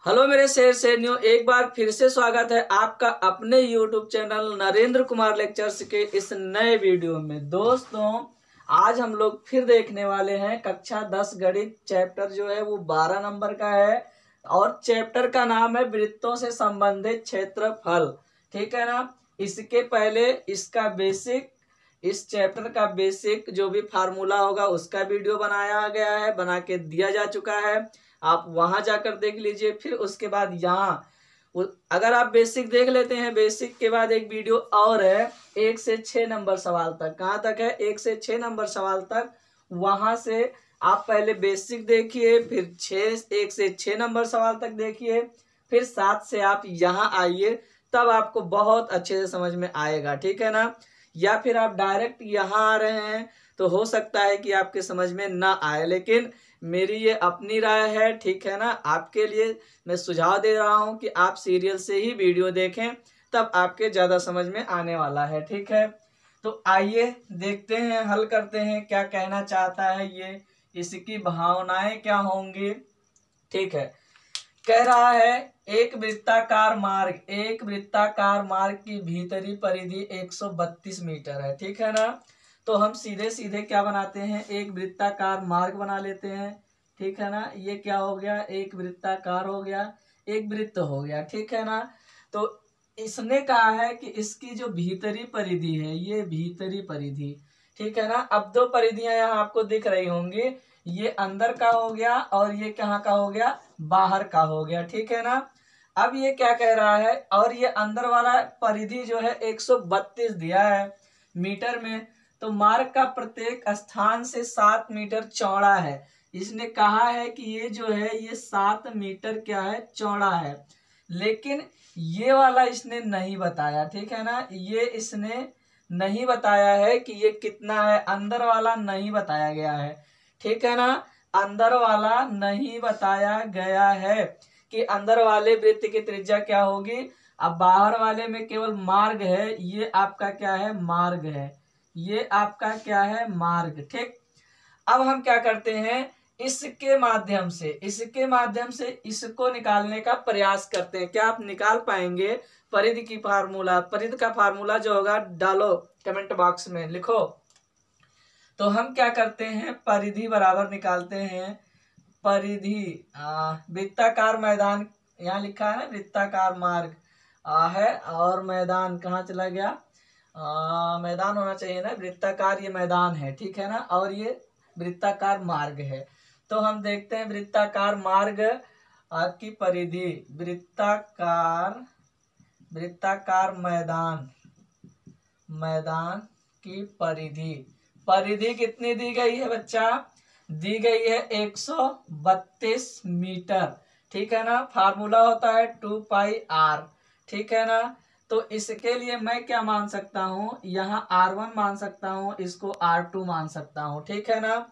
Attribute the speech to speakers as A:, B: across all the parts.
A: Hello मेरे शेर से न्यू एक बार फिर से स्वागत है आपका अपने YouTube channel Narendra Kumar lectures के इस नए वीडियो में। दोस्तों आज हम लोग फिर देखने वाले हैं कक्षा 10 गणित चैप्टर जो है वो 12 नंबर का है और चैप्टर का नाम है वृत्तों से संबंधित क्षेत्रफल। ठीक है ना। इसके पहले इसका बेसिक इस चैप्टर का बेसिक जो भी फार्मूला होगा उसका वीडियो बनाया गया है, बना के दिया जा चुका है। आप वहां जाकर देख लीजिए। फिर उसके बाद यहाँ अगर आप बेसिक देख लेते हैं, बेसिक के बाद एक वीडियो और है 1 से 6 नंबर सवाल तक। कहाँ तक है? 1 से 6 नंबर सवाल तक। वहां से आप पहले बेसिक देखिए, फिर 1 से 6 नंबर सवाल तक देखिए, फिर 7 से आप यहाँ आइए, तब आपको बहुत अच्छे से समझ में आएगा। ठीक है ना। या फिर आप डायरेक्ट यहाँ आ रहे हैं तो हो सकता है कि आपके समझ में ना आए, लेकिन मेरी ये अपनी राय है। ठीक है ना। आपके लिए मैं सुझाव दे रहा हूं कि आप सीरियल से ही वीडियो देखें, तब आपके ज्यादा समझ में आने वाला है। ठीक है। तो आइए देखते हैं, हल करते हैं क्या कहना चाहता है ये, इसकी भावनाएं क्या होंगी। ठीक है। कह रहा है एक वृत्ताकार मार्ग की भीतरी परिधि 132 मीटर है। ठीक है ना। तो हम सीधे सीधे क्या बनाते हैं, एक वृत्ताकार मार्ग बना लेते हैं। ठीक है ना। ये क्या हो गया, एक वृत्ताकार हो गया, एक वृत्त हो गया। ठीक है ना। तो इसने कहा है कि इसकी जो भीतरी परिधि है, ये भीतरी परिधि। ठीक है ना। अब दो परिधियां यहाँ आपको दिख रही होंगी, ये अंदर का हो गया और ये कहाँ का हो गया, बाहर का हो गया। ठीक है ना। अब ये क्या कह रहा है, और ये अंदर वाला परिधि जो है 132 दिया है मीटर में। तो मार्ग का प्रत्येक स्थान से 7 मीटर चौड़ा है। इसने कहा है कि ये जो है ये 7 मीटर क्या है, चौड़ा है। लेकिन ये वाला इसने नहीं बताया। ठीक है ना। ये इसने नहीं बताया है कि ये कितना है, अंदर वाला नहीं बताया गया है। ठीक है ना। अंदर वाला नहीं बताया गया है कि अंदर वाले वृत्त की त्रिज्या क्या होगी। अब बाहर वाले में केवल मार्ग है, ये आपका क्या है, मार्ग है। ये आपका क्या है, मार्ग। ठीक। अब हम क्या करते हैं, इसके माध्यम से इसको निकालने का प्रयास करते हैं। क्या आप निकाल पाएंगे? परिधि का फार्मूला जो होगा डालो कमेंट बॉक्स में, लिखो। तो हम क्या करते हैं, परिधि बराबर निकालते हैं। परिधि वृत्ताकार मैदान, यहाँ लिखा है ना वृत्ताकार मार्ग है, और मैदान कहाँ चला गया, मैदान होना चाहिए ना, वृत्ताकार ये मैदान है। ठीक है ना। और ये वृत्ताकार मार्ग है। तो हम देखते हैं वृत्ताकार मार्ग की परिधि, वृत्ताकार मैदान की परिधि कितनी दी गई है बच्चा, दी गई है 132 मीटर। ठीक है ना। फार्मूला होता है 2πr। ठीक है ना। तो इसके लिए मैं क्या मान सकता हूँ, यहाँ R1 मान सकता हूँ, इसको R2 मान सकता हूँ। ठीक है ना।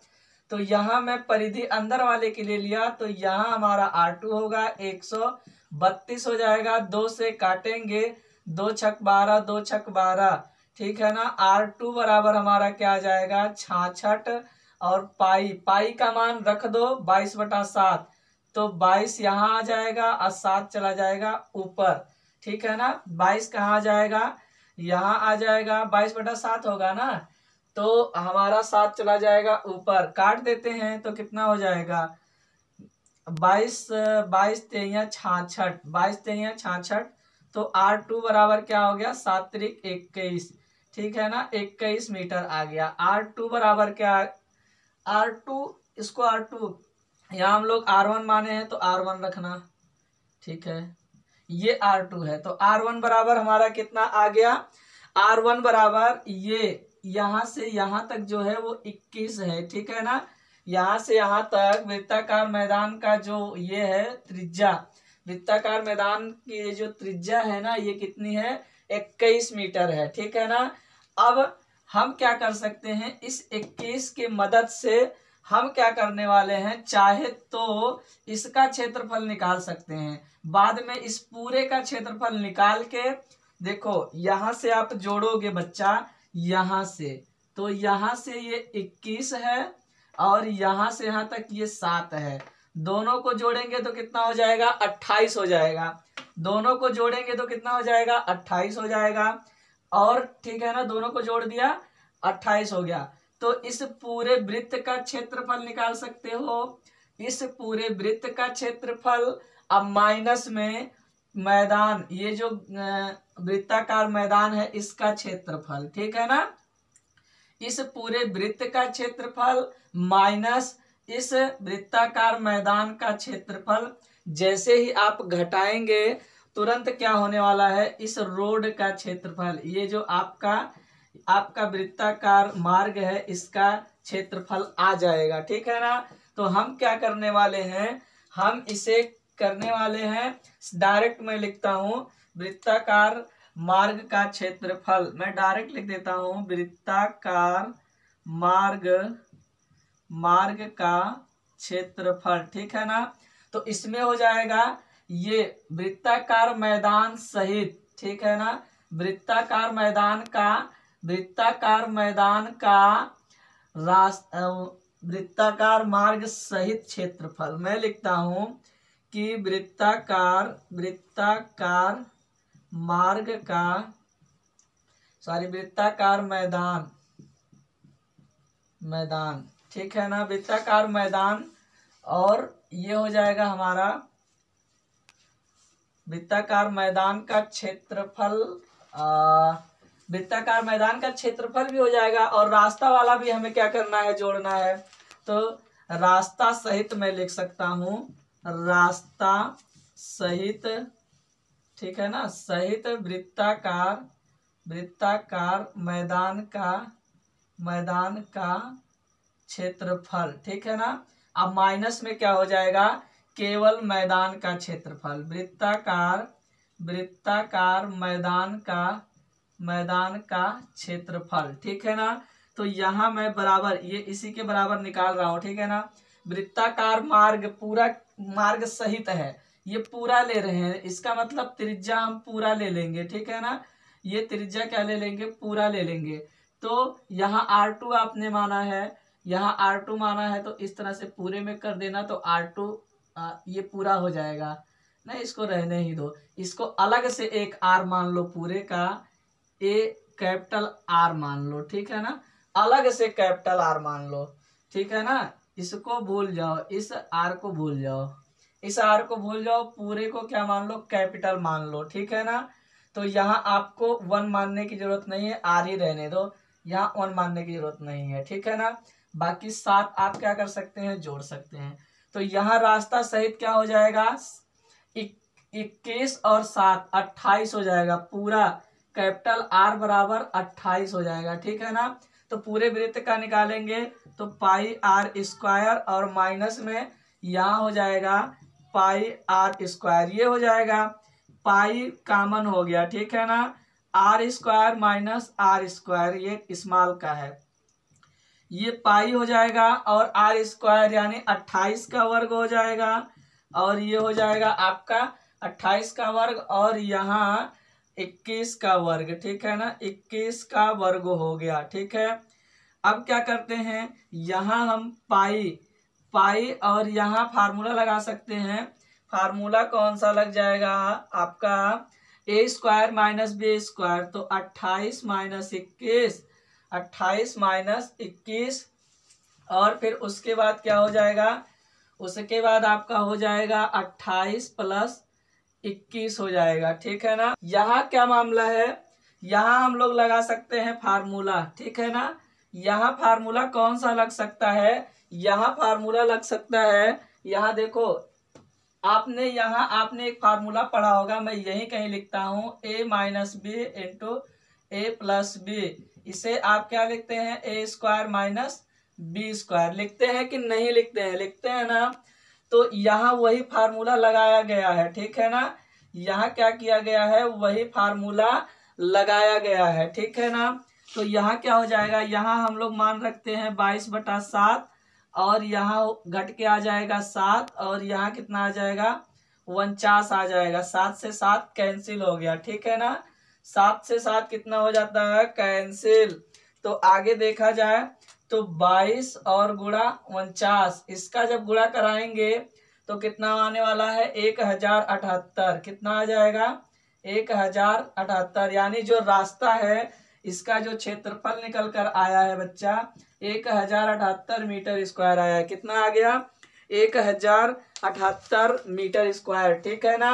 A: तो यहाँ मैं परिधि अंदर वाले के लिए लिया, तो यहाँ हमारा R2 होगा 132 हो जाएगा। 2 से काटेंगे, 2 छक 12, 2 छक 12। ठीक है ना। R2 बराबर हमारा क्या आ जाएगा, 66। और पाई का मान रख दो 22/7, तो 22 यहाँ आ जाएगा और 7 चला जाएगा ऊपर। ठीक है ना। 22 कहाँ आ जाएगा, यहाँ आ जाएगा, 22/7 होगा ना, तो हमारा 7 चला जाएगा ऊपर। काट देते हैं तो कितना हो जाएगा, 22 तेइयां 66, तो R2 बराबर क्या हो गया, 7 त्रिक 21। ठीक है ना। 21 मीटर आ गया। R2 बराबर क्या, R2, इसको R2, यहाँ हम लोग R1 माने हैं तो R1 रखना। ठीक है। ये R2 है, तो R1 बराबर हमारा कितना आ गया, R1 बराबर ये यहाँ से यहाँ तक जो है वो 21 है। ठीक है ना। यहाँ से यहाँ तक वृत्ताकार मैदान का जो ये है त्रिज्या, वृत्ताकार मैदान की जो त्रिज्या है ना, ये कितनी है, 21 मीटर है। ठीक है ना। अब हम क्या कर सकते हैं, इस 21 के मदद से हम क्या करने वाले हैं, चाहे तो इसका क्षेत्रफल निकाल सकते हैं। बाद में इस पूरे का क्षेत्रफल निकाल के देखो, यहां से आप जोड़ोगे बच्चा, यहां से, तो यहां से ये 21 है और यहां से यहां तक ये 7 है, दोनों को जोड़ेंगे तो कितना हो जाएगा 28 हो जाएगा। दोनों को जोड़ेंगे तो कितना हो जाएगा 28 हो जाएगा। और ठीक है ना, दोनों को जोड़ दिया 28 हो गया। तो इस पूरे वृत्त का क्षेत्रफल निकाल सकते हो। इस पूरे वृत्त का क्षेत्रफल, अब माइनस में मैदान, ये जो वृत्ताकार मैदान है इसका क्षेत्रफल, ठीक है ना। इस पूरे वृत्त का क्षेत्रफल माइनस इस वृत्ताकार मैदान का क्षेत्रफल। जैसे ही आप घटाएंगे तुरंत क्या होने वाला है, इस रोड का क्षेत्रफल, ये जो आपका वृत्ताकार मार्ग है इसका क्षेत्रफल आ जाएगा, ठीक है ना। तो हम क्या करने वाले हैं, हम इसे करने वाले हैं डायरेक्ट, मैं लिखता हूं वृत्ताकार मार्ग का क्षेत्रफल। मैं डायरेक्ट लिख देता हूं वृत्ताकार मार्ग का क्षेत्रफल, ठीक है ना। तो इसमें हो जाएगा ये वृत्ताकार मैदान सहित, ठीक है ना, वृत्ताकार मैदान का वृत्ताकार मार्ग सहित क्षेत्रफल। मैं लिखता हूं कि वृत्ताकार मार्ग का वृत्ताकार मैदान, ठीक है ना, वृत्ताकार मैदान। और ये हो जाएगा हमारा वृत्ताकार मैदान का क्षेत्रफल, वृत्ताकार मैदान का क्षेत्रफल भी हो जाएगा। और रास्ता वाला भी हमें क्या करना है, जोड़ना है। तो रास्ता सहित मैं लिख सकता हूं रास्ता सहित, ठीक है ना, सहित वृत्ताकार मैदान का क्षेत्रफल, ठीक है ना। अब माइनस में क्या हो जाएगा, केवल मैदान का क्षेत्रफल, वृत्ताकार मैदान का क्षेत्रफल, ठीक है ना। तो यहाँ मैं बराबर ये इसी के बराबर निकाल रहा हूँ, ठीक है ना। वृत्ताकार मार्ग पूरा मार्ग सहित है, ये पूरा ले रहे हैं, इसका मतलब त्रिज्या हम पूरा ले लेंगे, ठीक है ना। ये त्रिज्या क्या ले लेंगे, पूरा ले लेंगे। तो यहाँ R2 आपने माना है, यहाँ R2 माना है, तो इस तरह से पूरे में कर देना, तो R2 ये पूरा हो जाएगा। नहीं, इसको रहने ही दो, इसको अलग से एक R मान लो, पूरे का कैपिटल R मान लो, ठीक है ना, अलग से कैपिटल R मान लो, ठीक है ना। इसको भूल जाओ, इस R को भूल जाओ, इस R को भूल जाओ, पूरे को क्या मान लो, कैपिटल मान लो, ठीक है ना। तो यहाँ आपको 1 मानने की जरूरत नहीं है, R ही रहने दो, यहाँ 1 मानने की जरूरत नहीं है, ठीक है ना। बाकी 7 आप क्या कर सकते हैं, जोड़ सकते हैं। तो यहाँ रास्ता सहित क्या हो जाएगा, 21 और 7 28 हो जाएगा, पूरा कैपिटल R बराबर 28 हो जाएगा, ठीक है ना। तो पूरे वृत्त का निकालेंगे तो पाई R स्क्वायर, और माइनस में यहाँ हो जाएगा पाई R स्क्वायर, ये हो जाएगा, पाई कामन हो गया, ठीक है ना। R square minus R square, ये स्मॉल का है, ये पाई हो जाएगा, और R स्क्वायर यानी 28 का वर्ग हो जाएगा, और ये हो जाएगा आपका 28 का वर्ग, और यहाँ 21 का वर्ग, ठीक है ना, 21 का वर्ग हो गया, ठीक है। अब क्या करते हैं, यहाँ हम पाई और यहाँ फार्मूला लगा सकते हैं। फार्मूला कौन सा लग जाएगा आपका, a square minus b square, तो 28 माइनस 21, 28 माइनस 21, और फिर उसके बाद क्या हो जाएगा, उसके बाद आपका हो जाएगा 28 प्लस 21 हो जाएगा, ठीक है ना। यहाँ क्या मामला है, यहाँ हम लोग लगा सकते हैं फार्मूला, ठीक है ना। यहाँ फार्मूला कौन सा लग सकता है, यहाँ फार्मूला लग सकता है, यहाँ देखो आपने एक फार्मूला पढ़ा होगा, मैं यही कहीं लिखता हूँ, a minus b into a plus b. इसे आप क्या लिखते हैं, a square minus b square लिखते हैं कि नहीं लिखते हैं, लिखते हैं ना। तो यहाँ वही फार्मूला लगाया गया है, ठीक है ना। यहाँ क्या किया गया है, वही फार्मूला लगाया गया है, ठीक है ना। तो यहाँ क्या हो जाएगा, यहाँ हम लोग मान रखते हैं 22/7, और यहाँ घट के आ जाएगा 7, और यहाँ कितना आ जाएगा 49 आ जाएगा। 7 से 7 कैंसिल हो गया, ठीक है ना। 7 से 7 कितना हो जाता है, कैंसिल। तो आगे देखा जाए तो 22 और गुणा 49, इसका जब गुणा कराएंगे तो कितना आने वाला है 1078। कितना आ जाएगा 1078, यानी जो रास्ता है इसका जो क्षेत्रफल निकल कर आया है बच्चा 1078 मीटर स्क्वायर आया है। कितना आ गया 1078 मीटर स्क्वायर, ठीक है ना।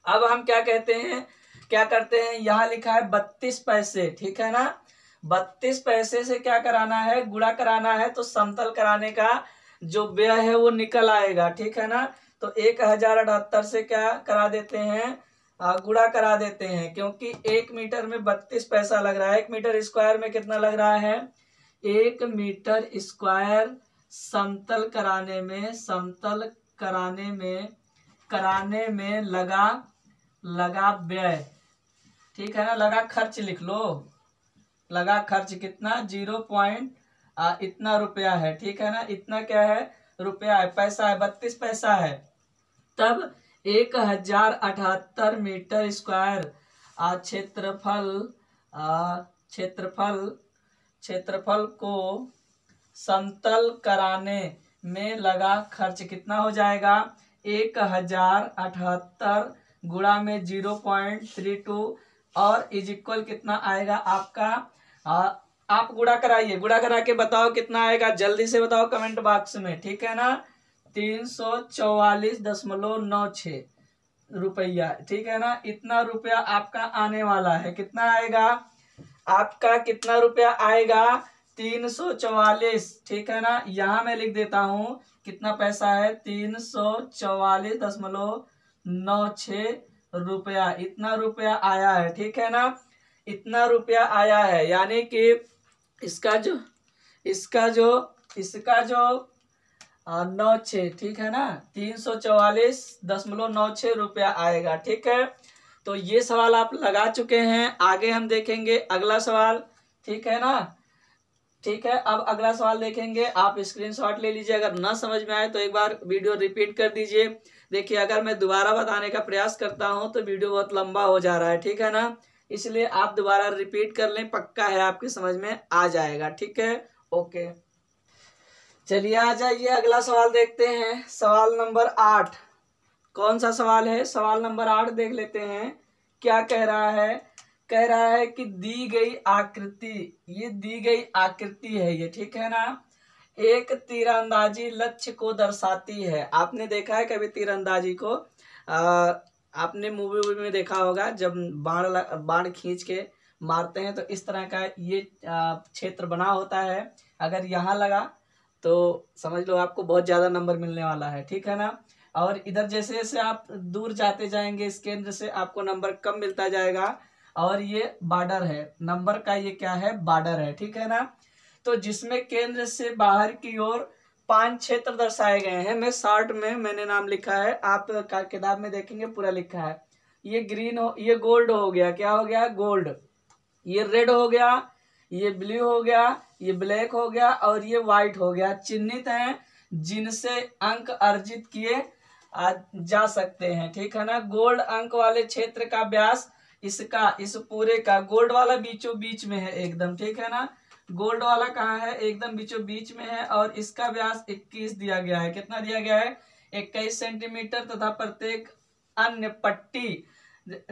A: अब हम क्या कहते हैं, क्या करते हैं, यहाँ लिखा है 32 पैसे, ठीक है ना। 32 पैसे से क्या कराना है, गुणा कराना है, तो समतल कराने का जो व्यय है वो निकल आएगा, ठीक है ना। तो 1078 से क्या करा देते हैं, गुणा करा देते हैं, क्योंकि 1 मीटर में 32 पैसा लग रहा है। 1 मीटर स्क्वायर में कितना लग रहा है, 1 मीटर स्क्वायर समतल कराने में लगा व्यय, ठीक है ना। लगा खर्च लिख लो, लगा खर्च कितना 0 इतना रुपया है, ठीक है ना। इतना क्या है, रुपया है, पैसा है, 32 पैसा है। तब 1078 मीटर स्क्वायर क्षेत्रफल को समतल कराने में लगा खर्च कितना हो जाएगा 1078 गुणा में 0.32 और इज इक्वल कितना आएगा आपका, आप गुणा कराइए, गुणा करा के बताओ कितना आएगा, जल्दी से बताओ कमेंट बॉक्स में, ठीक है ना। 344.96 रुपया, ठीक है ना। इतना रुपया आपका आने वाला है। कितना आएगा आपका, कितना रुपया आएगा 344, ठीक है ना। यहाँ मैं लिख देता हूँ कितना पैसा है 344.96 रुपया, इतना रुपया आया है, ठीक है ना। इतना रुपया आया है, यानी कि इसका जो 96, ठीक है ना, 344.96 रुपया आएगा, ठीक है। तो ये सवाल आप लगा चुके हैं। आगे हम देखेंगे अगला सवाल, ठीक है ना। ठीक है, अब अगला सवाल देखेंगे, आप स्क्रीनशॉट ले लीजिए। अगर ना समझ में आए तो एक बार वीडियो रिपीट कर दीजिए। देखिए, अगर मैं दोबारा बताने का प्रयास करता हूं तो वीडियो बहुत लंबा हो जा रहा है, ठीक है ना। इसलिए आप दोबारा रिपीट कर लें, पक्का है आपकी समझ में आ जाएगा, ठीक है। ओके, चलिए आ जाइए, अगला सवाल देखते हैं। सवाल नंबर 8, कौन सा सवाल है, सवाल नंबर 8 देख लेते हैं। क्या कह रहा है, कह रहा है कि दी गई आकृति, ये दी गई आकृति है ये, ठीक है ना, एक तीरंदाजी लक्ष्य को दर्शाती है। आपने देखा है कभी तीरंदाजी को, आपने मूवी में देखा होगा, जब बाण खींच के मारते हैं तो इस तरह का ये क्षेत्र बना होता है। अगर यहाँ लगा तो समझ लो आपको बहुत ज्यादा नंबर मिलने वाला है, ठीक है ना। और इधर जैसे जैसे आप दूर जाते जाएंगे इस केंद्र से आपको नंबर कम मिलता जाएगा। और ये बॉर्डर है, नंबर का ये क्या है, बॉर्डर है, ठीक है ना। तो जिसमें केंद्र से बाहर की ओर 5 क्षेत्र दर्शाए गए हैं। मैं शॉर्ट में मैंने नाम लिखा है, आप किताब में देखेंगे पूरा लिखा है। ये ग्रीन हो, ये गोल्ड हो गया, क्या हो गया, गोल्ड। ये रेड हो गया, ये ब्लू हो गया, ये ब्लैक हो गया और ये व्हाइट हो गया। चिन्हित हैं जिनसे अंक अर्जित किए जा सकते हैं, ठीक है ना। गोल्ड अंक वाले क्षेत्र का व्यास इसका, इस पूरे का, गोल्ड वाला बीचों बीच में है एकदम, ठीक है ना। गोल्ड वाला कहाँ है, एकदम बीचों बीच में है। और इसका व्यास 21 दिया गया है। कितना दिया गया है, 21 सेंटीमीटर, तथा प्रत्येक अन्य पट्टी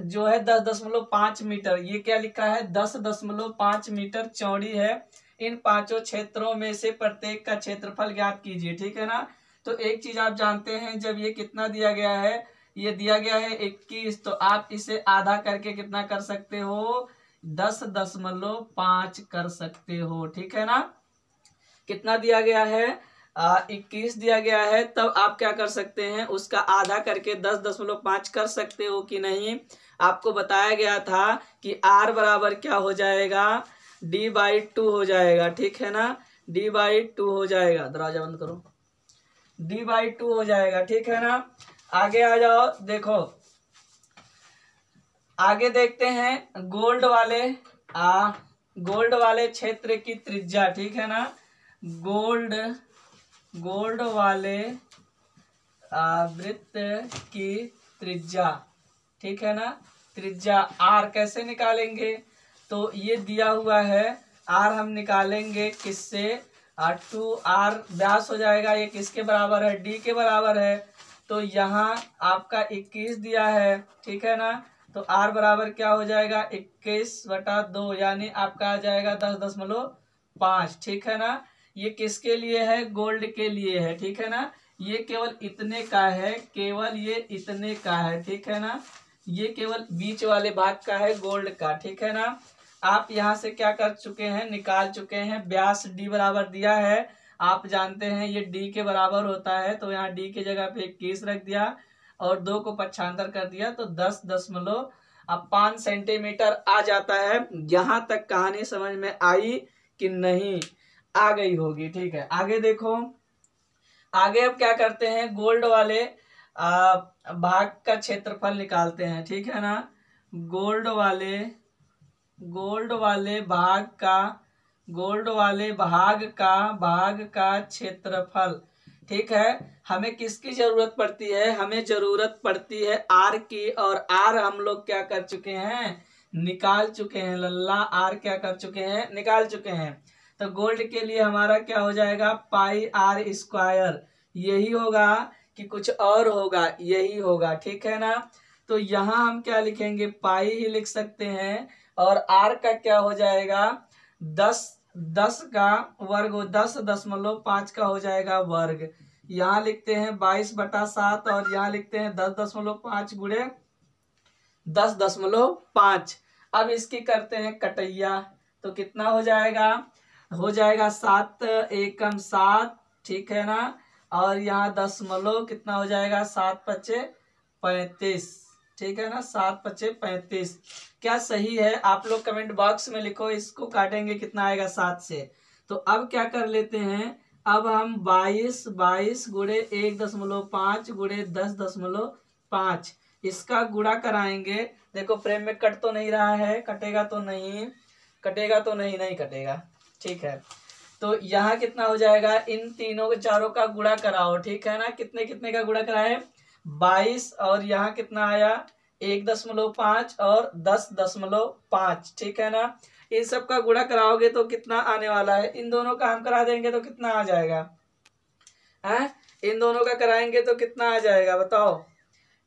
A: जो है 10.5 मीटर, ये क्या लिखा है 10.5 मीटर चौड़ी है। इन 5 क्षेत्रों में से प्रत्येक का क्षेत्रफल ज्ञात कीजिए, ठीक है ना। तो एक चीज आप जानते हैं, जब ये कितना दिया गया है, ये दिया गया है 21, तो आप इसे आधा करके कितना कर सकते हो, 10.5 कर सकते हो, ठीक है ना। कितना दिया गया है, 21 दिया गया है। तब आप क्या कर सकते हैं, उसका आधा करके 10.5 कर सकते हो कि नहीं। आपको बताया गया था कि r बराबर क्या हो जाएगा, d/2 हो जाएगा, ठीक है ना। d/2 हो जाएगा, दरवाजा बंद करो, d/2 हो जाएगा, ठीक है ना। आगे आ जाओ, देखो आगे देखते हैं। गोल्ड वाले क्षेत्र की त्रिज्या, ठीक है ना। गोल्ड वाले वृत्त की त्रिज्या, ठीक है ना। त्रिज्या r कैसे निकालेंगे, तो ये दिया हुआ है, r हम निकालेंगे किससे, 2r व्यास हो जाएगा। ये किसके बराबर है, d के बराबर है। तो यहाँ आपका 21 दिया है, ठीक है ना। तो R बराबर क्या हो जाएगा 21/2, यानी आपका आ जाएगा 10.5, ठीक है ना। ये किसके लिए है, गोल्ड के लिए है, ठीक है ना। ये केवल इतने का है, केवल ये इतने का है, ठीक है ना। ये केवल बीच वाले भाग का है गोल्ड का, ठीक है ना। आप यहाँ से क्या कर चुके हैं, निकाल चुके हैं। व्यास D बराबर दिया है, आप जानते हैं ये D के बराबर होता है, तो यहाँ D की जगह पे 21 रख दिया और 2 को पक्षांतर कर दिया तो 10.5 सेंटीमीटर आ जाता है। यहाँ तक कहानी समझ में आई कि नहीं, आ गई होगी, ठीक है। आगे देखो, आगे अब क्या करते हैं, गोल्ड वाले भाग का क्षेत्रफल निकालते हैं, ठीक है ना। गोल्ड वाले भाग का क्षेत्रफल, ठीक है। हमें किसकी जरूरत पड़ती है, हमें जरूरत पड़ती है R की, और R हम लोग क्या कर चुके हैं, निकाल चुके हैं। लल्ला R क्या कर चुके हैं, निकाल चुके हैं। तो गोल्ड के लिए हमारा क्या हो जाएगा, πr², यही होगा कि कुछ और होगा, यही होगा, ठीक है ना। तो यहाँ हम क्या लिखेंगे, पाई ही लिख सकते हैं, और R का क्या हो जाएगा 10 का वर्ग, 10.5 का हो जाएगा वर्ग। यहाँ लिखते हैं 22/7 और यहाँ लिखते हैं 10.5 गुणे 10.5। अब इसकी करते हैं कटैया, तो कितना हो जाएगा, 7 एकम 7, ठीक है ना। और यहाँ दशमलव कितना हो जाएगा, 7×5 = 35, ठीक है ना। 7×5 = 35, क्या सही है, आप लोग कमेंट बॉक्स में लिखो। इसको काटेंगे कितना आएगा 7 से। तो अब क्या कर लेते हैं, अब हम 22 गुणे 1.5 गुणे 10.5 इसका गुणा कराएंगे। देखो फ्रेम में कट तो नहीं रहा है, कटेगा तो नहीं, नहीं कटेगा, ठीक है। तो यहाँ कितना हो जाएगा, इन तीनों के चारों का गुणा कराओ, ठीक है ना। कितने कितने का गुणा कराए, 22, और यहाँ कितना आया 1.5 और 10.5, ठीक है ना। इन सब का गुणा कराओगे तो कितना आने वाला है, इन दोनों का हम करा देंगे तो कितना आ जाएगा, है इन दोनों का कराएंगे तो कितना आ जाएगा बताओ।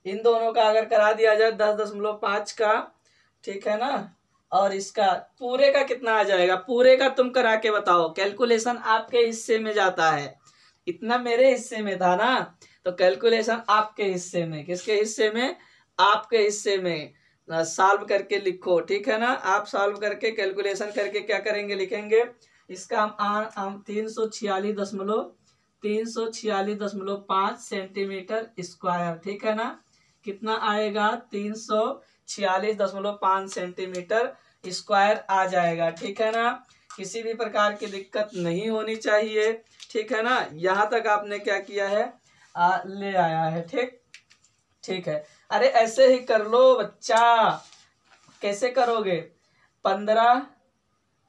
A: इन दोनों का अगर करा दिया जाए 10.5 का, ठीक है ना, और इसका पूरे का कितना आ जाएगा, पूरे का तुम करा के बताओ। कैलकुलेशन आपके हिस्से में जाता है, इतना मेरे हिस्से में था ना, तो कैलकुलेशन आपके हिस्से में, किसके हिस्से में, आपके हिस्से में। सॉल्व करके लिखो, ठीक है ना। आप सॉल्व करके कैलकुलेशन करके क्या करेंगे, लिखेंगे। इसका हम 346.5 सेंटीमीटर स्क्वायर, ठीक है ना। कितना आएगा, 346.5 सेंटीमीटर स्क्वायर आ जाएगा, ठीक है ना। किसी भी प्रकार की दिक्कत नहीं होनी चाहिए, ठीक है ना। यहाँ तक आपने क्या किया है, ले आया है, ठीक है। अरे ऐसे ही कर लो बच्चा, कैसे करोगे, 15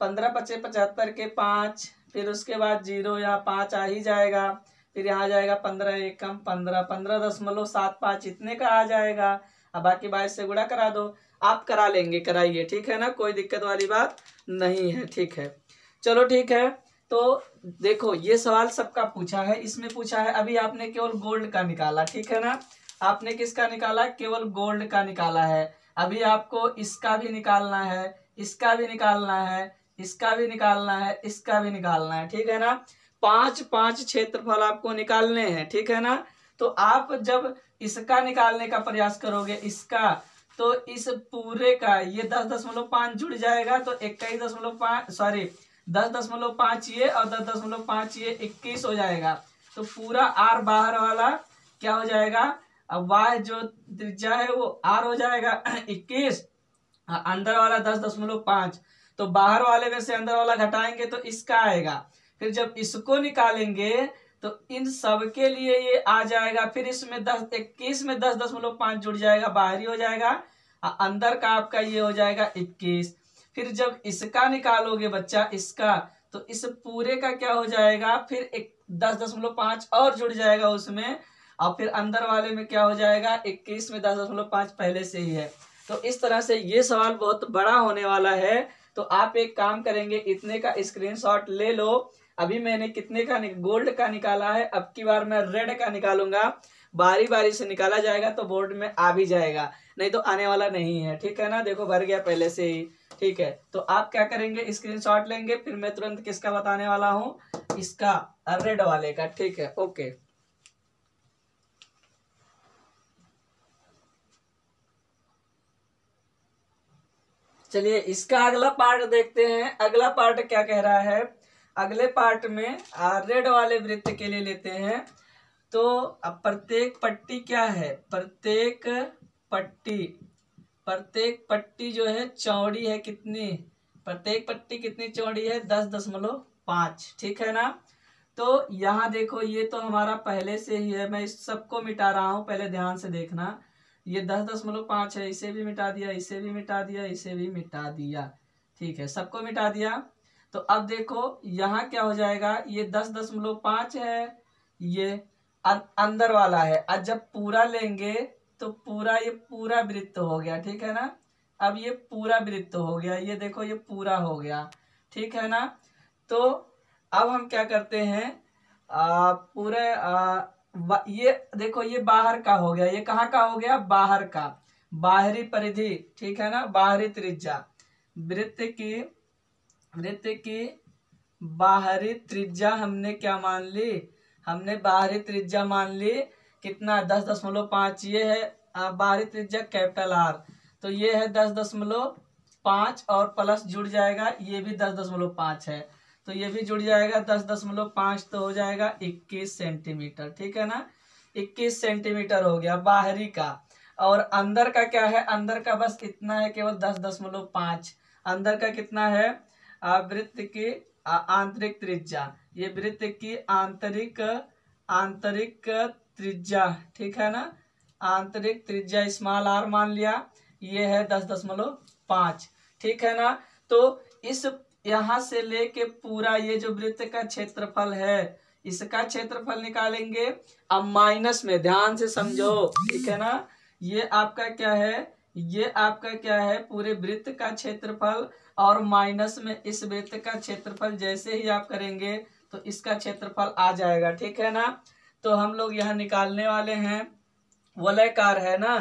A: × 5 = 75 के 5, फिर उसके बाद 0, यहाँ 5 आ ही जाएगा, फिर यहाँ आ जाएगा 15 एकम 15, 15.75 इतने का आ जाएगा। अब बाकी 22 से गुणा करा दो, आप करा लेंगे, कराइए, ठीक है ना, कोई दिक्कत वाली बात नहीं है, ठीक है। चलो ठीक है, तो देखो ये सवाल सबका पूछा है, इसमें पूछा है, अभी आपने केवल गोल्ड का निकाला, ठीक है ना। आपने किसका निकाला, केवल गोल्ड का निकाला है। अभी आपको इसका भी निकालना है, इसका भी निकालना है, इसका भी निकालना है, इसका भी निकालना है, ठीक है ना। 5 क्षेत्रफल आपको निकालने हैं, ठीक है ना। तो आप जब इसका निकालने का प्रयास करोगे, इसका, तो इस पूरे का ये 10.5 जुड़ जाएगा, तो 10.5 ये और 10.5 ये 21 हो जाएगा। तो पूरा R बाहर वाला क्या हो जाएगा, अब Y जो त्रिज्या है वो R हो जाएगा 21, अंदर वाला 10.5, तो बाहर वाले में से अंदर वाला घटाएंगे तो इसका आएगा। फिर जब इसको निकालेंगे तो इन सब के लिए ये आ जाएगा, फिर इसमें 21 में 10.5 जुड़ जाएगा, बाहरी हो जाएगा, अंदर का आपका ये हो जाएगा 21। फिर जब इसका निकालोगे बच्चा, इसका, तो इस पूरे का क्या हो जाएगा, फिर 10.5 और जुड़ जाएगा उसमें, और फिर अंदर वाले में क्या हो जाएगा 21 में 10.5 पहले से ही है। तो इस तरह से ये सवाल बहुत बड़ा होने वाला है। तो आप एक काम करेंगे, इतने का स्क्रीनशॉट ले लो। अभी मैंने कितने का गोल्ड का निकाला है, अब की बार मैं रेड का निकालूंगा। बारी बारी से निकाला जाएगा तो बोर्ड में आ भी जाएगा, नहीं तो आने वाला नहीं है। ठीक है ना, देखो भर गया पहले से ही। ठीक है, तो आप क्या करेंगे, स्क्रीनशॉट लेंगे, फिर मैं तुरंत किसका बताने वाला हूँ, इसका रेड वाले का। ठीक है, ओके। चलिए इसका अगला पार्ट देखते हैं। अगला पार्ट क्या कह रहा है, अगले पार्ट में रेड वाले वृत्त के लिए लेते हैं। तो अब प्रत्येक पट्टी क्या है, प्रत्येक पट्टी जो है चौड़ी है कितनी, प्रत्येक पट्टी कितनी चौड़ी है, 10.5। ठीक है ना। तो यहाँ देखो ये तो हमारा पहले से ही है, मैं इस सबको मिटा रहा हूँ, पहले ध्यान से देखना। ये 10.5 है, इसे भी मिटा दिया, इसे भी मिटा दिया, इसे भी मिटा दिया। ठीक है, सबको मिटा दिया। तो अब देखो यहाँ क्या हो जाएगा, ये 10.5 है, ये अंदर वाला है। अब जब पूरा लेंगे तो पूरा, ये पूरा वृत्त हो गया। ठीक है ना, अब ये पूरा वृत्त हो गया, ये देखो ये पूरा हो गया। ठीक है ना। तो अब हम क्या करते हैं, पूरे ये देखो ये बाहर का हो गया, ये कहाँ का हो गया, बाहर का, बाहरी परिधि। ठीक है ना, बाहरी त्रिज्या, वृत्त की बाहरी त्रिज्या हमने क्या मान ली, हमने बाहरी त्रिज्या मान ली कितना, 10.5। ये है बाहरी त्रिज्या कैपिटल आर, तो ये है 10.5 और प्लस जुड़ जाएगा, ये भी 10.5 है, तो ये भी जुड़ जाएगा 10.5, तो हो जाएगा 21 सेंटीमीटर। ठीक है ना, 21 सेंटीमीटर हो गया बाहरी का। और अंदर का क्या है, अंदर का बस इतना है, केवल 10.5। अंदर का कितना है, वृत्त की आंतरिक त्रिज्या, ये वृत्त की आंतरिक त्रिज्या। ठीक है ना, आंतरिक त्रिज्या स्मॉल आर मान लिया, ये है 10.5। ठीक है ना। तो इस यहाँ से लेके पूरा ये जो वृत्त का क्षेत्रफल है, इसका क्षेत्रफल निकालेंगे। अब माइनस में ध्यान से समझो। ठीक है ना, ये आपका क्या है, ये आपका क्या है, पूरे वृत्त का क्षेत्रफल, और माइनस में इस वृत्त का क्षेत्रफल। जैसे ही आप करेंगे तो इसका क्षेत्रफल आ जाएगा। ठीक है ना। तो हम लोग यहाँ निकालने वाले हैं, वलयकार है ना,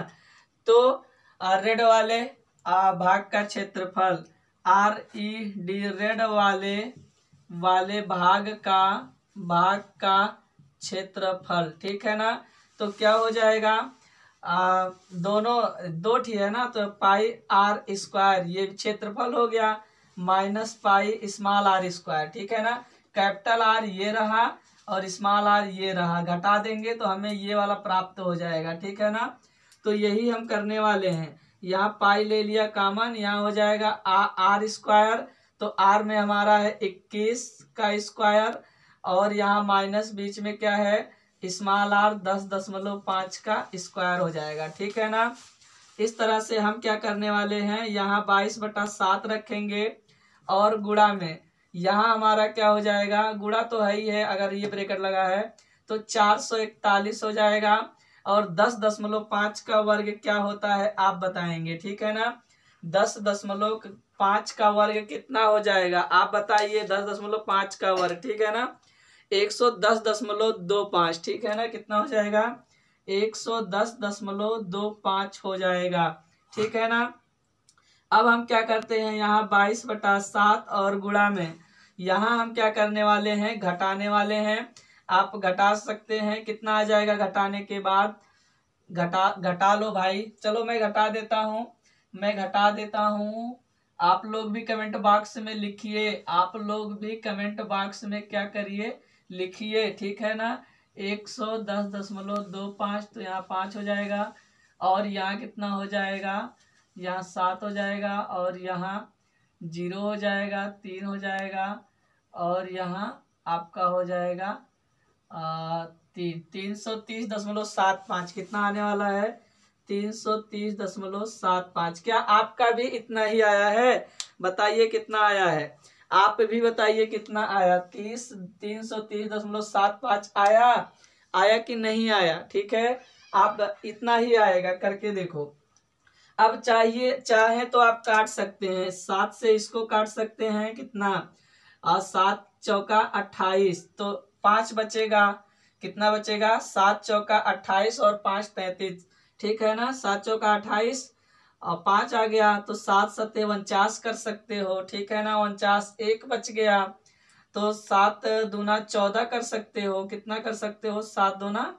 A: तो रेड वाले भाग का क्षेत्रफल, RED, रेड वाले भाग का क्षेत्रफल। ठीक है ना। तो क्या हो जाएगा, दोनों दो ठी है ना, तो पाई आर स्क्वायर, ये क्षेत्रफल हो गया, minus pi small r square. ठीक है ना, कैपिटल आर ये रहा और स्मॉल आर ये रहा, घटा देंगे तो हमें ये वाला प्राप्त हो जाएगा। ठीक है ना। तो यही हम करने वाले हैं, यहाँ पाई ले लिया कॉमन, यहाँ हो जाएगा आर स्क्वायर, तो आर में हमारा है 21 का स्क्वायर, और यहाँ माइनस बीच में क्या है, स्मॉल आर 10.5 का स्क्वायर हो जाएगा। ठीक है ना। इस तरह से हम क्या करने वाले हैं, यहाँ 22/7 रखेंगे, और गुणा में यहाँ हमारा क्या हो जाएगा, गुणा तो है ही है, अगर ये ब्रैकेट लगा है तो 441 हो जाएगा। और 10.5 का वर्ग क्या होता है आप बताएंगे। ठीक है ना, 10.5 का वर्ग कितना हो जाएगा आप बताइए, 10.5 का वर्ग। ठीक है ना, 110.25। ठीक है ना, कितना हो जाएगा, 110.25 हो जाएगा। ठीक है ना। अब हम क्या करते हैं, यहाँ 22/7 और गुणा में यहाँ हम क्या करने वाले हैं, घटाने वाले हैं। आप घटा सकते हैं, कितना आ जाएगा घटाने के बाद, घटा लो भाई, चलो मैं घटा देता हूँ, आप लोग भी कमेंट बॉक्स में लिखिए, आप लोग भी कमेंट बॉक्स में क्या करिए, लिखिए। ठीक है ना, 110.25, तो यहाँ 5 हो जाएगा, और यहाँ कितना हो जाएगा, यहाँ 7 हो जाएगा, और यहाँ 0 हो जाएगा, 3 हो जाएगा, और यहाँ आपका हो जाएगा 330.75। कितना आने वाला है, 330.75। क्या आपका भी इतना ही आया है, बताइए कितना आया है, आप भी बताइए कितना आया, 330.75 आया कि नहीं आया। ठीक है, आप इतना ही आएगा, करके देखो। अब चाहे तो आप काट सकते हैं, 7 से इसको काट सकते हैं, कितना, और 7 चौका 28, तो 5 बचेगा, कितना बचेगा, 7 चौका 28 और 5 33, ठीक है ना। 7 चौका 28 और 5 आ गया तो 7 सत्ते 49 कर सकते हो, ठीक है ना। 49, एक बच गया तो 7 दूना 14 कर सकते हो। कितना कर सकते हो, 7 दूना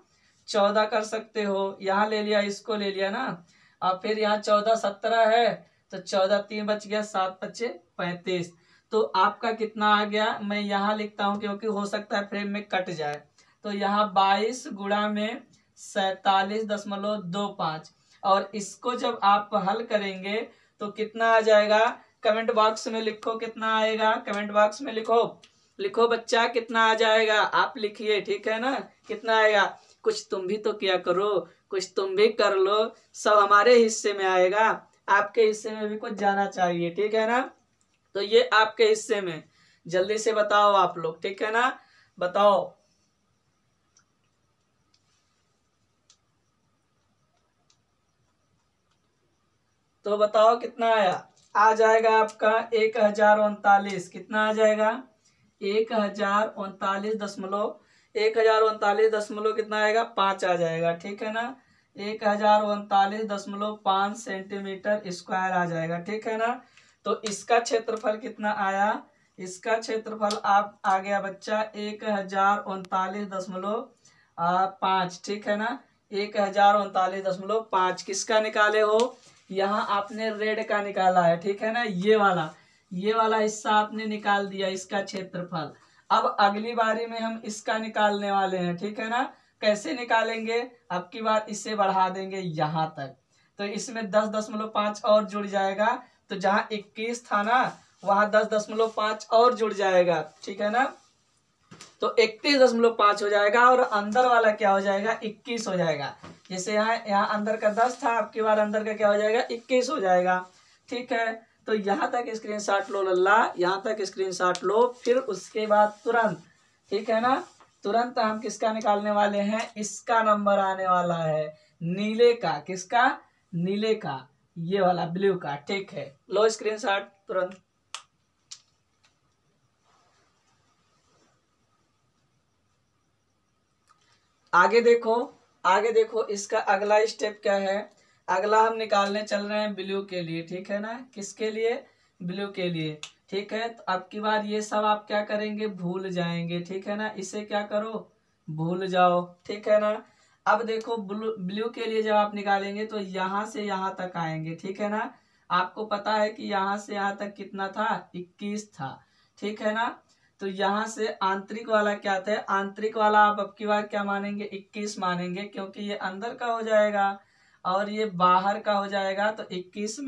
A: 14 कर सकते हो। यहाँ ले लिया, इसको ले लिया ना। और फिर यहाँ 14 17 है तो 14 3 बच गया, 7 बचे 35। तो आपका कितना आ गया, मैं यहाँ लिखता हूँ क्योंकि हो सकता है फ्रेम में कट जाए। तो यहाँ 22 गुणा में 47.25। और इसको जब आप हल करेंगे तो कितना आ जाएगा, कमेंट बॉक्स में लिखो कितना आएगा, कमेंट बॉक्स में लिखो। लिखो बच्चा कितना आ जाएगा, आप लिखिए, ठीक है ना। कितना आएगा, कुछ तुम भी तो किया करो, कुछ तुम भी कर लो। सब हमारे हिस्से में आएगा, आपके हिस्से में भी कुछ जाना चाहिए, ठीक है ना। तो ये आपके हिस्से में, जल्दी से बताओ आप लोग, ठीक है ना, बताओ। तो बताओ कितना आया, आ जाएगा आपका 1039। कितना आ जाएगा, 1039.1039 कितना आएगा, 5 आ जाएगा, ठीक है ना। 1039.5 सेंटीमीटर स्क्वायर आ जाएगा, ठीक है ना। तो इसका क्षेत्रफल कितना आया, इसका क्षेत्रफल आप आ गया बच्चा 1039.5, ठीक है ना। 1039.5 किसका निकाले हो, यहाँ आपने रेड का निकाला है, ठीक है ना। ये वाला हिस्सा आपने निकाल दिया, इसका क्षेत्रफल। अब अगली बारी में हम इसका निकालने वाले हैं, ठीक है ना। कैसे निकालेंगे, अब की बार इसे बढ़ा देंगे यहाँ तक, तो इसमें 10.5 और जुड़ जाएगा। तो जहाँ 21 था ना, वहां 10.5 और जुड़ जाएगा, ठीक है ना। तो 31.5 हो जाएगा और अंदर वाला क्या हो जाएगा, 21 हो जाएगा। जैसे यहाँ अंदर का 10 था, आपकी बार अंदर का क्या हो जाएगा, 21 हो जाएगा, ठीक है। तो यहाँ तक स्क्रीनशॉट लो लल्ला, यहाँ तक स्क्रीनशॉट लो। फिर उसके बाद तुरंत, ठीक है ना, तुरंत हम किसका निकालने वाले हैं, इसका नंबर आने वाला है, नीले का। किसका, नीले का, ये वाला ब्लू का, ठीक है। लो स्क्रीनशॉट तुरंत। आगे देखो, आगे देखो, इसका अगला स्टेप क्या है। अगला हम निकालने चल रहे हैं ब्लू के लिए, ठीक है ना। किसके लिए, ब्लू के लिए, ठीक है। तो अब की बार ये सब आप क्या करेंगे, भूल जाएंगे, ठीक है ना। इसे क्या करो, भूल जाओ, ठीक है ना। अब देखो ब्लू के लिए जब आप निकालेंगे तो यहाँ से यहाँ तक आएंगे, ठीक है ना। आपको पता है कि यहाँ से यहाँ तक कितना था, 21 था, ठीक है ना। तो यहाँ से आंतरिक वाला क्या था, आंतरिक वाला आप अब की बार क्या मानेंगे, 21 मानेंगे, क्योंकि ये अंदर का हो जाएगा और ये बाहर का हो जाएगा। तो 21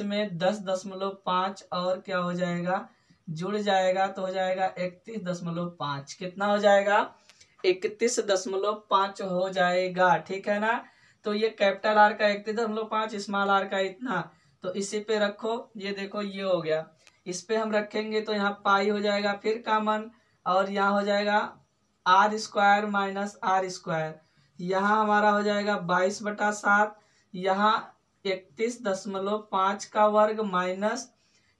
A: में 10.5 और क्या हो जाएगा, जुड़ जाएगा, तो हो जाएगा 31.5। कितना हो जाएगा, 31.5 हो जाएगा, ठीक है ना। तो ये कैपिटल आर का 31.5, स्मॉल आर का इतना, तो इसी पे रखो। ये देखो ये हो गया, इस पे हम रखेंगे तो यहाँ पाई हो जाएगा फिर कॉमन, और यहाँ हो जाएगा r square minus r square. यहाँ हमारा हो जाएगा 22/7, यहाँ 31.5 का वर्ग माइनस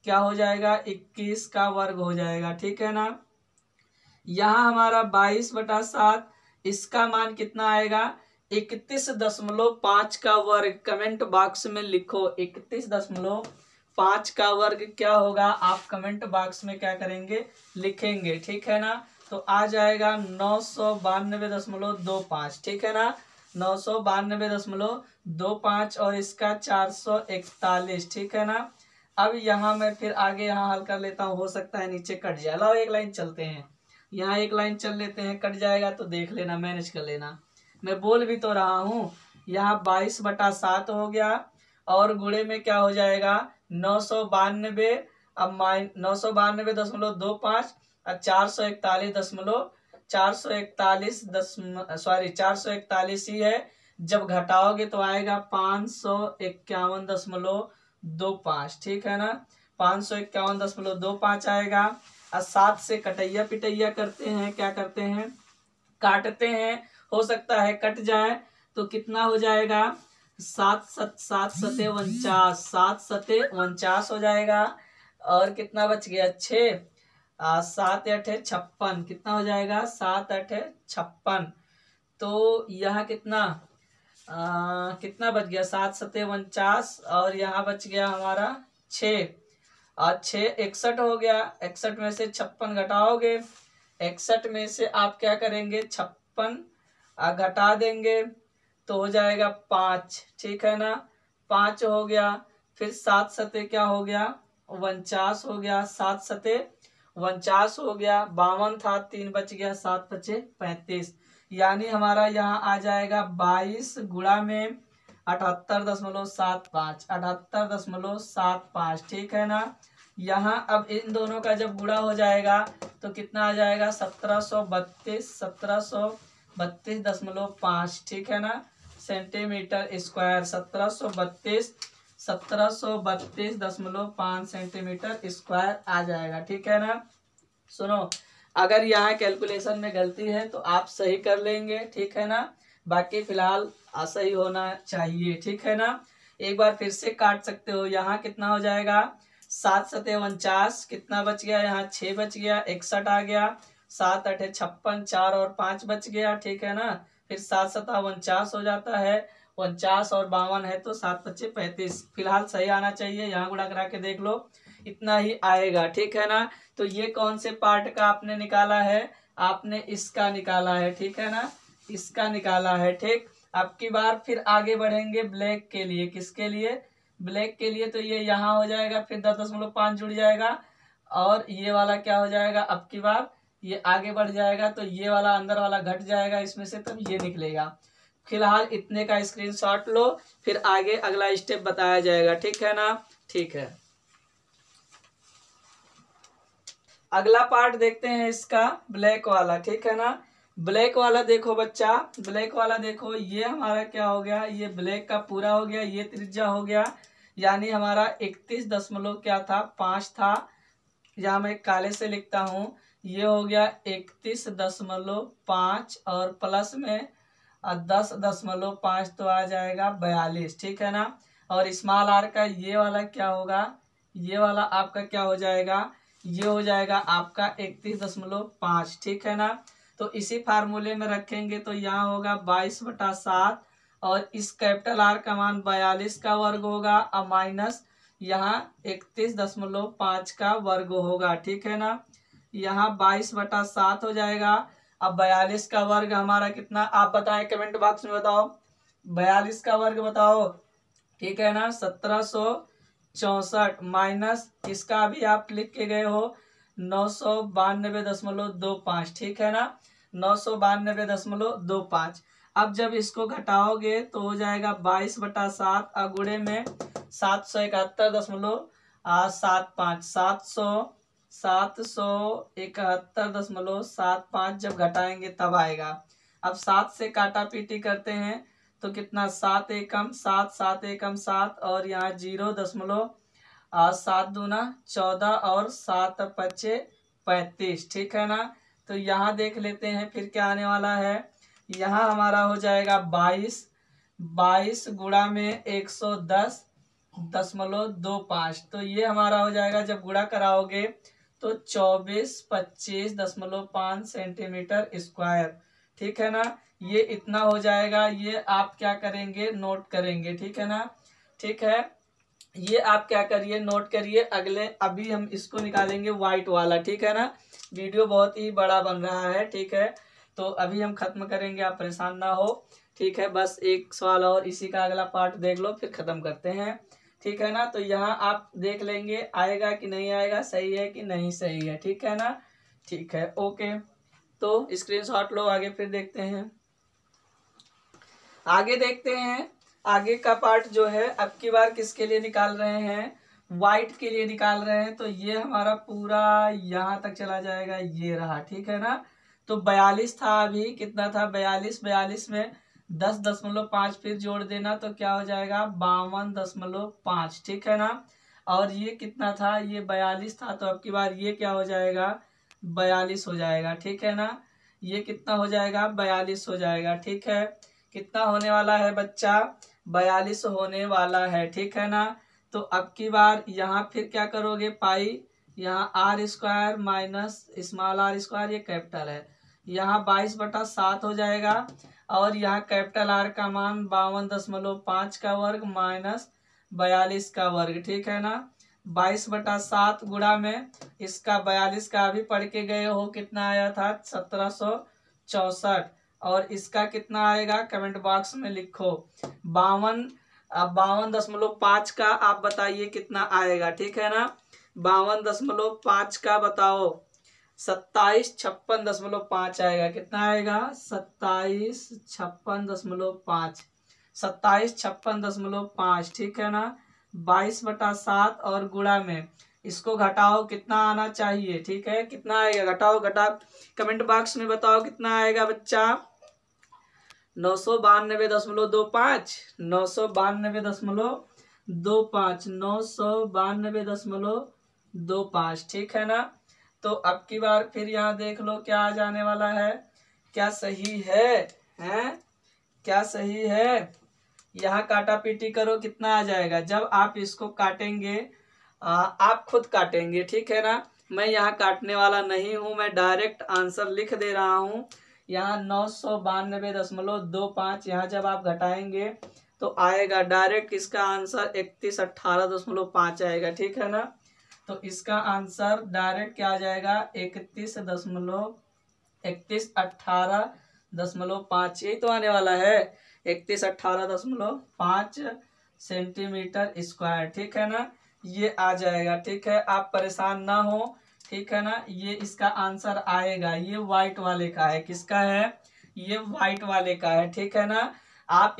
A: क्या हो जाएगा, 21 का वर्ग हो जाएगा, ठीक है ना। यहाँ हमारा 22/7, इसका मान कितना आएगा, 31.5 का वर्ग। कमेंट बॉक्स में लिखो 31.5 का वर्ग क्या होगा, आप कमेंट बॉक्स में क्या करेंगे, लिखेंगे, ठीक है ना। तो आ जाएगा 992.25, ठीक है ना। 992.25 और इसका 441, ठीक है ना। अब यहाँ मैं फिर आगे यहाँ हल कर लेता हूँ, हो सकता है नीचे कट जाए। लाओ एक लाइन चलते हैं, यहाँ एक लाइन चल लेते हैं, कट जाएगा तो देख लेना, मैनेज कर लेना। मैं बोल भी तो रहा हूँ, यहाँ 22/7 हो गया और गुणे में क्या हो जाएगा, 992, अब 992.25 और 441 ही है। जब घटाओगे तो आएगा 551.25, ठीक है ना। 551.25 आएगा। और 7 से कटैया पिटैया करते हैं, क्या करते हैं, काटते हैं, हो सकता है कट जाए, तो कितना हो जाएगा, 7 सते 49, 7 सते 49 हो जाएगा। और कितना बच गया, 6, 7 अठे 56, कितना हो जाएगा 7 अठे 56। तो यह कितना कितना बच गया 7 सते 49 और यहाँ बच गया हमारा 6 और 6 61 हो गया। 61 में से 56 घटाओगे, 61 में से आप क्या करेंगे 56 घटा देंगे तो हो जाएगा 5, ठीक है ना। 5 हो गया, फिर 7 सते क्या हो गया 49 हो गया, 7 सते 49 हो गया। 52 था, 3 बच गया, 7 बचे 35, यानी हमारा यहाँ आ जाएगा 22 गुणा में 78.75, 78.75, ठीक है ना। यहाँ अब इन दोनों का जब गुणा हो जाएगा तो कितना आ जाएगा 1732.5, ठीक है ना, सेंटीमीटर स्क्वायर। 1732.5 सेंटीमीटर स्क्वायर आ जाएगा, ठीक है ना। सुनो, अगर यहाँ कैलकुलेशन में गलती है तो आप सही कर लेंगे, ठीक है ना, बाकी फिलहाल सही होना चाहिए, ठीक है ना। एक बार फिर से काट सकते हो। यहाँ कितना हो जाएगा 7 सते 49, कितना बच गया यहाँ 6 बच गया, 61 आ गया, 7 अठे 56, 4 और 5 बच गया, ठीक है ना। फिर 7 सता 49 हो जाता है, 49 और 52 है तो 7 बचे 35। फिलहाल सही आना चाहिए, यहाँ गुणा करा के देख लो, इतना ही आएगा, ठीक है ना। तो ये कौन से पार्ट का आपने निकाला है, आपने इसका निकाला है, ठीक है ना, इसका निकाला है, ठीक। अब की बार फिर आगे बढ़ेंगे ब्लैक के लिए। किसके लिए, ब्लैक के लिए। तो ये यहाँ हो जाएगा, फिर 10.5 जुड़ जाएगा और ये वाला क्या हो जाएगा, अब की बार ये आगे बढ़ जाएगा तो ये वाला अंदर वाला घट जाएगा इसमें से, तब ये निकलेगा। फिलहाल इतने का स्क्रीनशॉट लो, फिर आगे अगला स्टेप बताया जाएगा, ठीक है ना। ठीक है, अगला पार्ट देखते हैं इसका, ब्लैक वाला, ठीक है ना। ब्लैक वाला देखो बच्चा, ब्लैक वाला देखो, ये हमारा क्या हो गया, ये ब्लैक का पूरा हो गया, ये त्रिज्या हो गया, यानी हमारा 31 दशमलव क्या था 5 था। यहाँ मैं काले से लिखता हूँ, ये हो गया 31.5 और प्लस में 10.5 तो आ जाएगा 42, ठीक है ना। और स्मॉल आर का ये वाला क्या होगा, ये वाला आपका क्या हो जाएगा, ये हो जाएगा आपका 31.5, ठीक है ना। तो इसी फार्मूले में रखेंगे तो यहाँ होगा 22/7 और इस कैपिटल आर का मान 42 का वर्ग होगा और माइनस यहाँ 31.5 का वर्ग होगा, ठीक है ना। यहाँ 22/7 हो जाएगा। अब 42 का वर्ग हमारा कितना, आप बताएं कमेंट बॉक्स में बताओ, 42 का वर्ग बताओ, ठीक है ना। 1764 माइनस इसका भी आप लिख के गए हो 992.25, ठीक है ना, 992.25। अब जब इसको घटाओगे तो हो जाएगा 22/7 अगुड़े में 771.75, 771.75 जब घटाएंगे तब आएगा। अब 7 से काटा पीटी करते हैं तो कितना 7 एकम 7, 7 एकम 7 और यहाँ 0.7 दूना 14 और 7 पच्चे 35, ठीक है ना। तो यहाँ देख लेते हैं फिर क्या आने वाला है, यहाँ हमारा हो जाएगा 22 गुणा में 110.25, तो ये हमारा हो जाएगा जब गुणा कराओगे तो 2425.5 सेंटीमीटर स्क्वायर, ठीक है ना। ये इतना हो जाएगा, ये आप क्या करेंगे नोट करेंगे, ठीक है ना। ठीक है, ये आप क्या करिए नोट करिए। अगले अभी हम इसको निकालेंगे व्हाइट वाला, ठीक है ना। वीडियो बहुत ही बड़ा बन रहा है, ठीक है, तो अभी हम खत्म करेंगे, आप परेशान ना हो, ठीक है। बस एक सवाल और, इसी का अगला पार्ट देख लो फिर खत्म करते हैं, ठीक है ना। तो यहाँ आप देख लेंगे आएगा कि नहीं आएगा, सही है कि नहीं सही है, ठीक है ना। ठीक है, ओके, तो स्क्रीनशॉट लो, आगे फिर देखते हैं। आगे देखते हैं, आगे का पार्ट जो है अब की बार किसके लिए निकाल रहे हैं, व्हाइट के लिए निकाल रहे हैं। तो ये हमारा पूरा यहाँ तक चला जाएगा, ये रहा, ठीक है ना। तो 42 था, अभी कितना था 42 में 10.5 फिर जोड़ देना तो क्या हो जाएगा 52.5, ठीक है ना। और ये कितना था, ये 42 था, तो अब की बार ये क्या हो जाएगा 42 हो जाएगा, ठीक है ना। ये कितना हो जाएगा 42 हो जाएगा, ठीक है। कितना होने वाला है बच्चा 42 होने वाला है, ठीक है ना। तो अब की बार यहाँ फिर क्या करोगे पाई यहाँ r square minus small r square, ये कैपिटल है, यहाँ 22/7 हो जाएगा। और यहाँ कैपिटल आर का मान 52.5 का वर्ग माइनस 42 का वर्ग, ठीक है ना। 22/7 गुणा में इसका 42 का अभी पढ़ के गए हो, कितना आया था 1764। और इसका कितना आएगा कमेंट बॉक्स में लिखो। 52.5 का आप बताइए कितना आएगा, ठीक है ना। 52.5 का बताओ। 2756.5 आएगा। कितना आएगा 2756.5, 2756.5, ठीक है ना। 22/7 और गुणा में इसको घटाओ, कितना आना चाहिए, ठीक है। कितना आएगा घटाओ, कमेंट बॉक्स में बताओ कितना आएगा बच्चा। 992.25, 992.25, 992.25, ठीक है ना। तो अब की बार फिर यहाँ देख लो क्या आ जाने वाला है। क्या सही है, हैं? क्या सही है? यहाँ काटा पीटी करो, कितना आ जाएगा। जब आप इसको काटेंगे आप खुद काटेंगे, ठीक है ना। मैं यहाँ काटने वाला नहीं हूँ, मैं डायरेक्ट आंसर लिख दे रहा हूँ। यहाँ 992.25, यहाँ जब आप घटाएंगे तो आएगा डायरेक्ट इसका आंसर 3118.5 आएगा, ठीक है ना। तो इसका आंसर डायरेक्ट क्या आ जाएगा 3118.5, यही तो आने वाला है 3118.5 सेंटीमीटर स्क्वायर, ठीक है ना। ये आ जाएगा, ठीक है। आप परेशान ना हो, ठीक है ना। ये इसका आंसर आएगा, ये व्हाइट वाले का है। किसका है? ये व्हाइट वाले का है, ठीक है ना। आप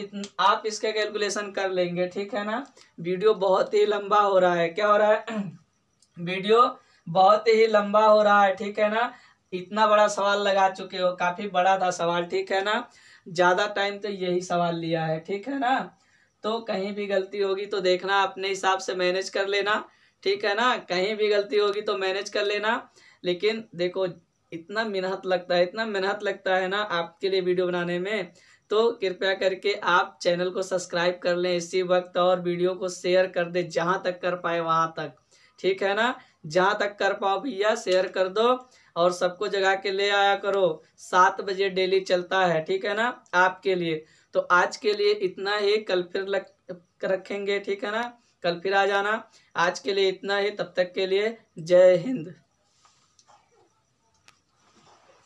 A: इसका कैलकुलेशन कर लेंगे, ठीक है ना। वीडियो बहुत ही लंबा हो रहा है। क्या हो रहा है वीडियो बहुत ही लंबा हो रहा है, ठीक है ना। इतना बड़ा सवाल लगा चुके हो, काफी बड़ा था सवाल, ठीक है ना। ज्यादा टाइम तो यही सवाल लिया है, ठीक है ना। तो कहीं भी गलती होगी तो देखना, अपने हिसाब से मैनेज कर लेना, ठीक है ना। कहीं भी गलती होगी तो मैनेज कर लेना। लेकिन देखो इतना मेहनत लगता है, इतना मेहनत लगता है ना आपके लिए वीडियो बनाने में, तो कृपया करके आप चैनल को सब्सक्राइब कर लें इसी वक्त, और वीडियो को शेयर कर दे जहां तक कर पाए वहां तक, ठीक है ना। जहां तक कर पाओ भैया शेयर कर दो, और सबको जगा के ले आया करो। 7 बजे डेली चलता है, ठीक है ना, आपके लिए। तो आज के लिए इतना ही, कल फिर रखेंगे, ठीक है ना। कल फिर आ जाना। आज के लिए इतना ही, तब तक के लिए जय हिंद।